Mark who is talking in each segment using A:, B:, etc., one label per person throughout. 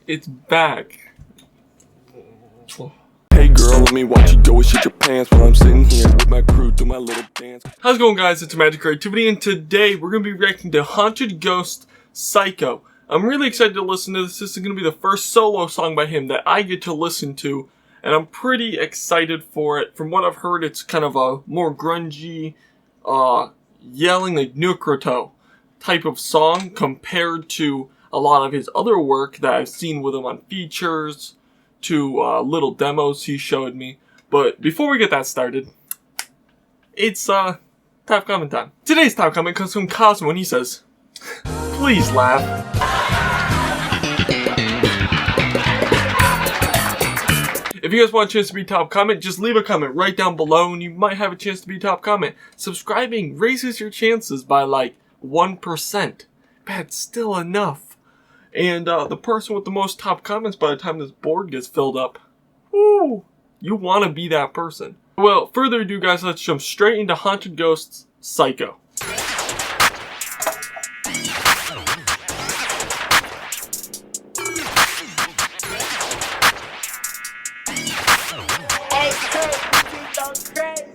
A: It's back.
B: Hey girl, let me watch you go and shit your pants while I'm sitting here with my crew do my little dance.
A: How's it going, guys? It's Imagine.Creativity, and today we're going to be reacting to Haunted Ghost Psycho. I'm really excited to listen to this. This is going to be the first solo song by him that I get to listen to, and I'm pretty excited for it. From what I've heard, it's kind of a more grungy, yelling like GRATIOT type of song compared to a lot of his other work that I've seen with him on features, to little demos he showed me. But before we get that started, it's top comment time. Today's top comment comes from Cosmo, and he says, "Please laugh." If you guys want a chance to be top comment, just leave a comment right down below and you might have a chance to be top comment. Subscribing raises your chances by like 1%. That's still enough. And the person with the most top comments by the time this board gets filled up, woo, you want to be that person. Well, further ado, guys, let's jump straight into Haunted Ghosts Psycho.
C: Hey, Kirk, you go crazy.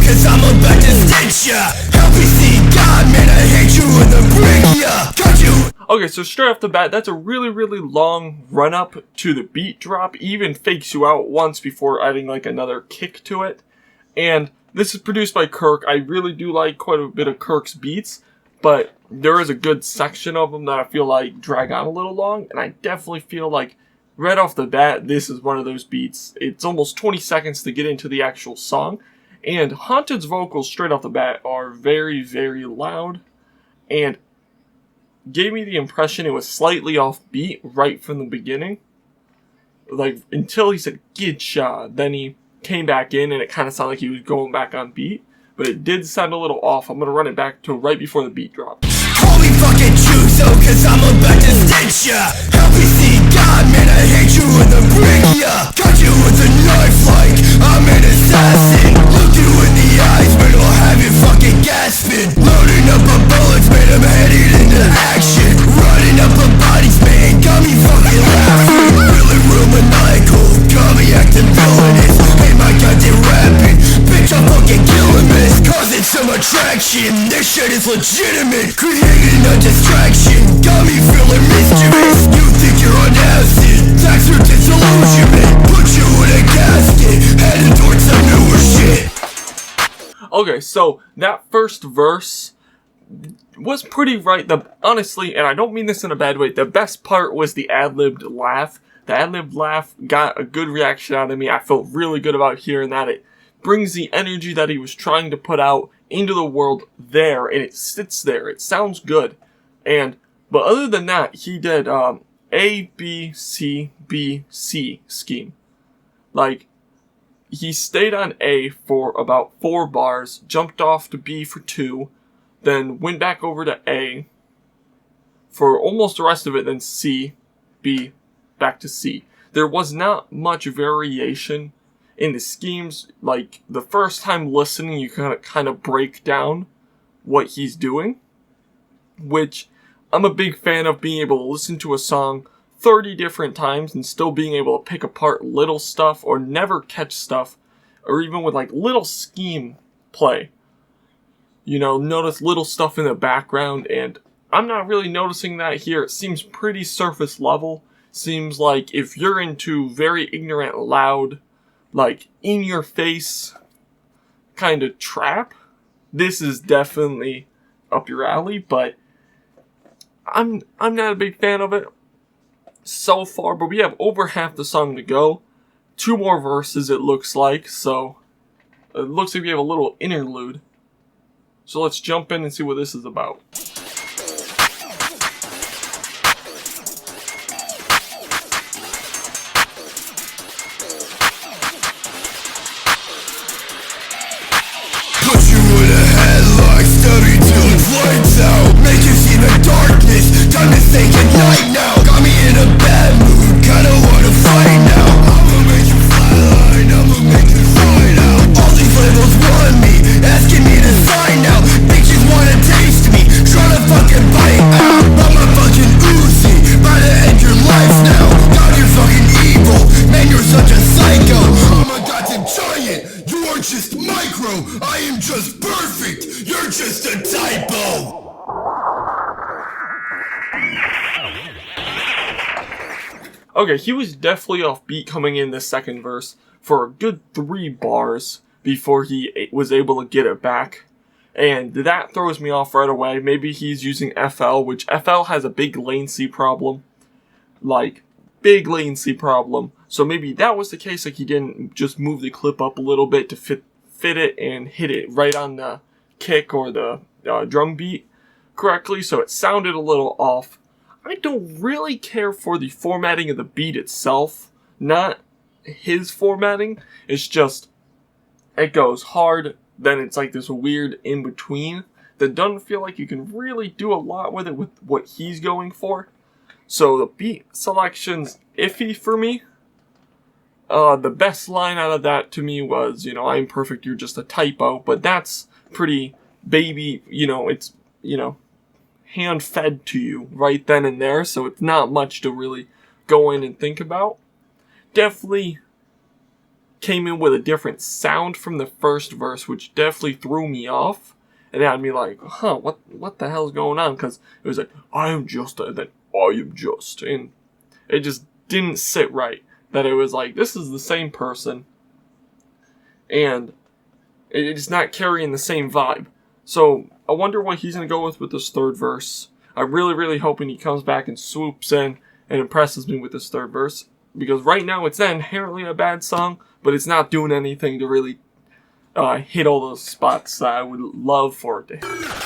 D: Cause I'm about to stitch ya. Help me see God, man, I hate you in the brick, ya. Got you.
A: Okay, so straight off the bat, that's a really long run up to the beat drop. Even fakes you out once before adding like another kick to it. And this is produced by Kirk. I really do like quite a bit of Kirk's beats, but there is a good section of them that I feel like drag on a little long, and I definitely feel like right off the bat, this is one of those beats. It's almost 20 seconds to get into the actual song. And Haunted's vocals straight off the bat are very loud, and gave me the impression it was slightly off beat right from the beginning. Like, until he said GRATIOT, then he came back in and it kind of sounded like he was going back on beat. But it did sound a little off. I'm going to run it back to right before the beat dropped.
D: Holy fucking Chuso, cause I'm about to stitch ya. Help me see God, man, I hate you in the brick, ya. Got you with a knife like I'm an assassin. Look you in the eyes, man, I'll have you fucking gasping. Loading up a bullets, man, I'm headed into action. Running up a bodies, man, got me fucking laughing. Really real maniacal, got me acting villainous. Hey, my goddamn rapping, bitch, I'm fucking killing this. Causing some attraction, this shit is legitimate. Creating a distraction, got me feeling mischievous. You think you're on acid, that's your disillusionment. Put you in a casket, heading towards some newer shit.
A: Okay, so that first verse was pretty right. Honestly, and I don't mean this in a bad way, the best part was the ad-libbed laugh. The ad-libbed laugh got a good reaction out of me. I felt really good about hearing that. It brings the energy that he was trying to put out into the world there, and it sits there. It sounds good. But other than that, he did A, B, C, B, C scheme. Like, he stayed on A for about 4 bars, jumped off to B for 2, then went back over to A for almost the rest of it, then C, B, back to C. There was not much variation in the schemes. Like, the first time listening, you kind of break down what he's doing, which I'm a big fan of, being able to listen to a song 30 different times and still being able to pick apart little stuff or never catch stuff, or even with like little scheme play. You know, notice little stuff in the background, and I'm not really noticing that here. It seems pretty surface level. Seems like if you're into very ignorant, loud, like in your face kind of trap, this is definitely up your alley, but I'm not a big fan of it so far. But we have over half the song to go. 2 more verses, it looks like, so it looks like we have a little interlude. So let's jump in and see what this is about.
D: Put you in a headlock, stab you till it's lights out. Make you see the darkness, time to say goodnight now. Got me in a bad
A: Okay, he was definitely off beat coming in the second verse for a good 3 bars before he was able to get it back. And that throws me off right away. Maybe he's using FL, which FL has a big latency problem. Like, big latency problem. So maybe that was the case, like he didn't just move the clip up a little bit to fit it and hit it right on the kick or the drum beat correctly, so it sounded a little off. I don't really care for the formatting of the beat itself, not his formatting. It's just, it goes hard, then it's like this weird in-between that doesn't feel like you can really do a lot with it with what he's going for. So the beat selection's iffy for me. The best line out of that to me was, I'm perfect, you're just a typo, but that's pretty baby, it's, hand-fed to you right then and there, so it's not much to really go in and think about. Definitely came in with a different sound from the first verse, which definitely threw me off, and had me like, what the hell's going on? Because it was like, I am just, and then I am just, and it just didn't sit right. That it was like, this is the same person, and it's not carrying the same vibe. So I wonder what he's going to go with this third verse. I'm really, really hoping he comes back and swoops in and impresses me with this third verse. Because right now it's not inherently a bad song, but it's not doing anything to really hit all those spots that I would love for it to hit.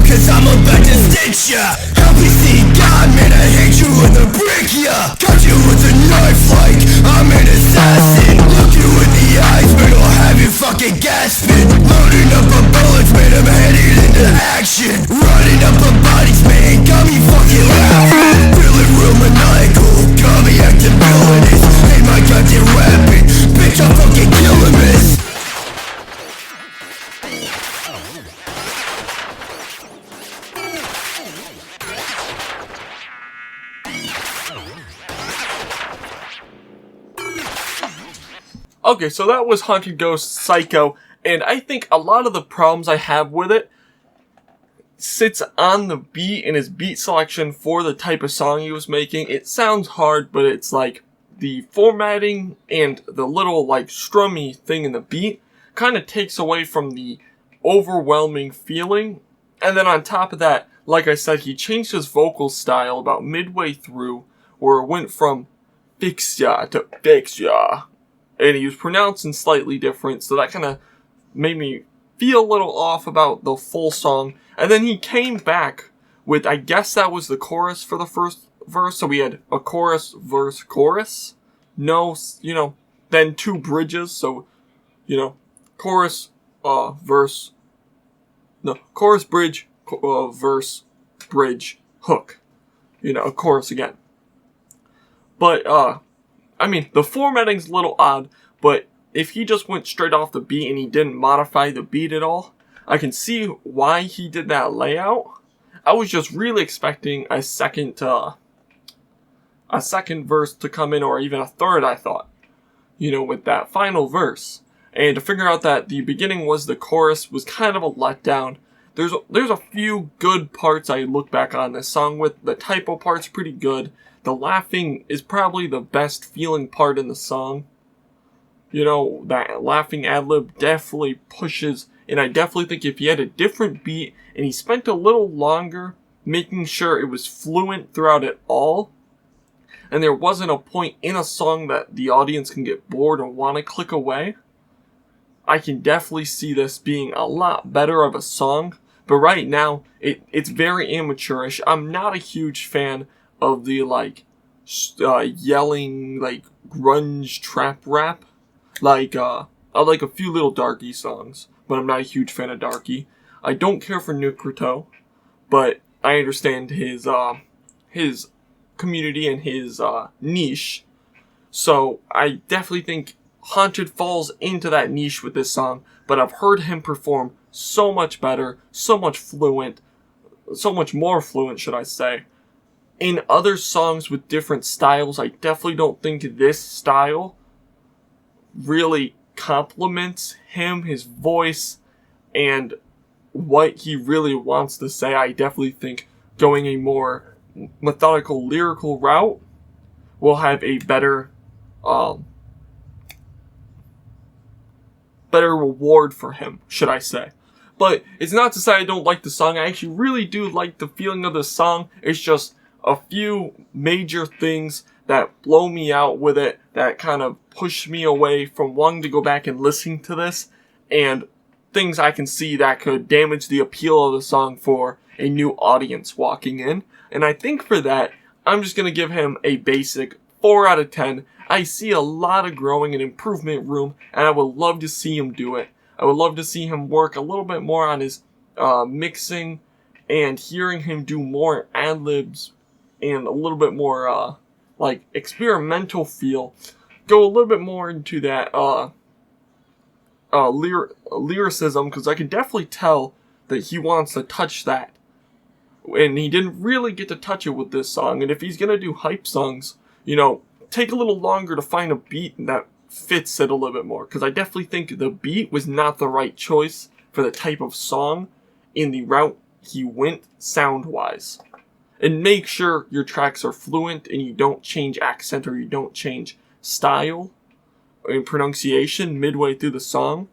D: Cause I'm about to stitch ya. Help me see God, man, I hate you and the brick ya. Cut you with a knife like I'm an assassin. Look you in the eyes, man, I'll have you fucking gasping. Loading up a bullets, man, I'm headed into action. Running up a bodies, man, got me fucking laughing. Feeling real maniacal, got me acting villainous. Ain't my goddamn weapon, bitch, I'm fucking killing this.
A: Okay, so that was Haunted Ghost Psycho, and I think a lot of the problems I have with it sits on the beat and his beat selection for the type of song he was making. It sounds hard, but it's like the formatting and the little like strummy thing in the beat kind of takes away from the overwhelming feeling. And then on top of that, like I said, he changed his vocal style about midway through, where it went from fix ya to fix ya. And he was pronouncing slightly different, so that kind of made me feel a little off about the full song. And then he came back with, I guess that was the chorus for the first verse. So we had a chorus, verse, chorus. No, then 2 bridges. So, chorus, verse, no, chorus, bridge, verse, bridge, hook. Chorus again. But, the formatting's a little odd, but if he just went straight off the beat and he didn't modify the beat at all, I can see why he did that layout. I was just really expecting a second verse to come in, or even a third, I thought, with that final verse. And to figure out that the beginning was the chorus was kind of a letdown. There's a few good parts I look back on this song with. The typo part's pretty good. The laughing is probably the best feeling part in the song. That laughing ad-lib definitely pushes, and I definitely think if he had a different beat and he spent a little longer making sure it was fluent throughout it all, and there wasn't a point in a song that the audience can get bored or want to click away, I can definitely see this being a lot better of a song. But right now, it's very amateurish. I'm not a huge fan of the yelling grunge trap rap. I like a few little Darky songs, but I'm not a huge fan of Darky. I don't care for Nukrito, but I understand his community and his niche. So I definitely think Haunted falls into that niche with this song, but I've heard him perform so much better, so much more fluent, should I say. in other songs with different styles, I definitely don't think this style really complements him, his voice, and what he really wants to say. I definitely think going a more methodical, lyrical route will have a better reward for him, should I say. But it's not to say I don't like the song. I actually really do like the feeling of the song. It's just a few major things that blow me out with it, that kind of push me away from wanting to go back and listen to this, and things I can see that could damage the appeal of the song for a new audience walking in. And I think for that, I'm just going to give him a basic 4 out of 10. I see a lot of growing and improvement room, and I would love to see him do it. I would love to see him work a little bit more on his mixing, and hearing him do more ad-libs and a little bit more like experimental feel. Go a little bit more into that lyricism, because I can definitely tell that he wants to touch that. And he didn't really get to touch it with this song. And if he's going to do hype songs, you know, take a little longer to find a beat that fits it a little bit more. Because I definitely think the beat was not the right choice for the type of song in the route he went sound-wise. And make sure your tracks are fluent and you don't change accent or you don't change style and pronunciation midway through the song,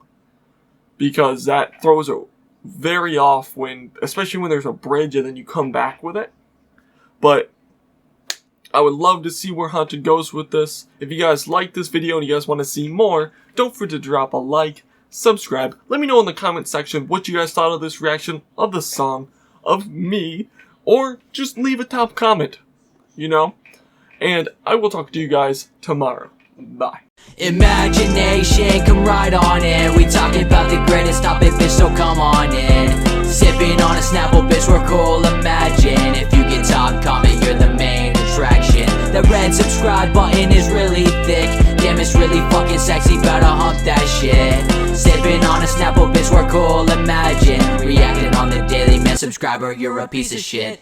A: because that throws it very off when, especially when there's a bridge and then you come back with it. But I would love to see where Haunted goes with this. If you guys like this video and you guys want to see more, don't forget to drop a like, subscribe. Let me know in the comment section what you guys thought of this reaction of the song, of me, or just leave a top comment, you know? And I will talk to you guys tomorrow. Bye.
E: Imagination, come right on in. We talking about the greatest topic, bitch, so come on in. Sipping on a Snapple, bitch, we're cool. Imagine if you get top comment, you're the main attraction. That red subscribe button is really thick. Damn, it's really fucking sexy, better hump that shit. Sipping on a Snapple, bitch, we're cool. Imagine reacting on the daily, man, subscriber, you're a piece of shit.